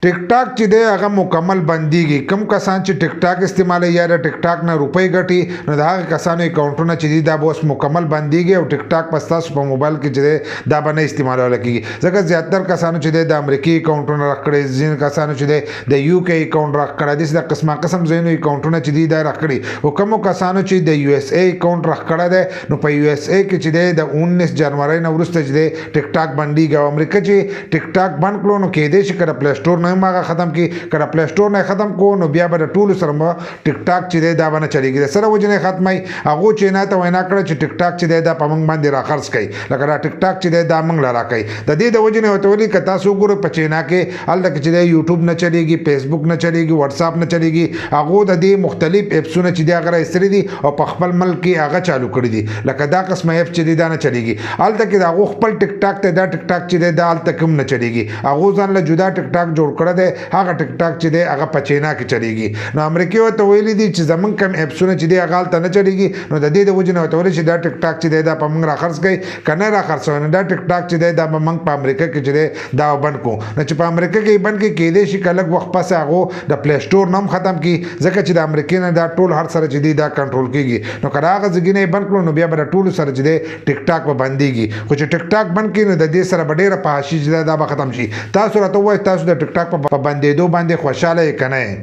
ټیک ټاک چې دی هغه مکمل بنديږي. کم کسان چې ټیک ټاک استعمالوي یا د ټیک ټاک نه روپۍ ګټي نو د هغه کسانو اکاونټونه چې دي دا به اوس مکمل بنديږي او ټیک ټاک په ستاسو په موبایل کې چې دی دا به نه استعمالول کېږي ځکه زیاتر کسانو چې دی د امریکایي اکاونټونه راکړي، ځینې کسانو چې دی د یو کې اکاونټ راکړی، داسې د قسمه قسم ځینو اکاونټونه چې دي دا راکړي. او کومو کسانو چې د یو اس ای اکاونټ راکړی دی نو په یو اس ای کې چې دی د 19 جنوري نه وروسته چې دی ټیک ټاک بنديږي. او امریکا چې ټیک ټاک بند کړو نو کېدای شي کله پلی سټور نه هم هغه ختم کړي، کله پلی سټور نه ختم کو نو بیا به د ټولو سره ټیک ټاک چې دی دا به نه چلیږي. د سره وجې نه ختموي. هغو چې نه ته وینا کړه چې ټیک ټاک چې دی دا په موږ باندې راخرڅ کوي، لکه دا ټیک ټاک چې دی دا موږ له راکوي. د دې د وجې نه ورته ویلي که تاسو وګورئ په چینا کې هلته کې چې دی یوټیوب نه چلیږي، فیسبوک نه چلیږي، وټساپ نه چلیږي. هغو د دې مختلف اپسونه چې دی هغه راایستلي دي او په خپل ملک کې هغه چالو کړي دي، لکه دا قسمه اپ چې دی دا نه چلیږي. هلته کې د هغو خپل ټیک ټاک ته دا ټیک ټاک چې دی دا هلته کوم نه چلیږي. هغو ځان له جدا ټیک ټاک جوړ کړی دی، هغه ټیک ټاک چې دی هغه په چینا کې چلیږي. نو امریکا ورته ویلي دي چې زمونږ کوم اپسونه چې دی هغه هلته نه چلیږي. نو د دې د وجې نه ورته ویلي چې دا ټیک ټاک چې دی دا په موږ راخرڅ کوي، که نه راخرڅوي نو دا ټیک ټاک چې دی دا به موږ په امریکا کې چې دی دا بند کړو. نو چې په امریکا کې یې بند کړي کېدای شي که لږ وخت پس هغو د پلی سټور نه هم ختم کړي ځکه چې د امریکې نه دا ټول هر سره چې دی دا کنټرول کېږي. نو که د هغه ځګي نه یې بند کړو نو بیا به د ټولو سره چې دی ټیک ټاک به بندېږي. خو چې ټیک ټاک بند کړي نو د دې سره به ډېره فحاشي چې دا به ختم شي. تاسو راته ووایئ تاسو د ټیک ټاک په بندېدو باندې خوشحاله یې که نه یې؟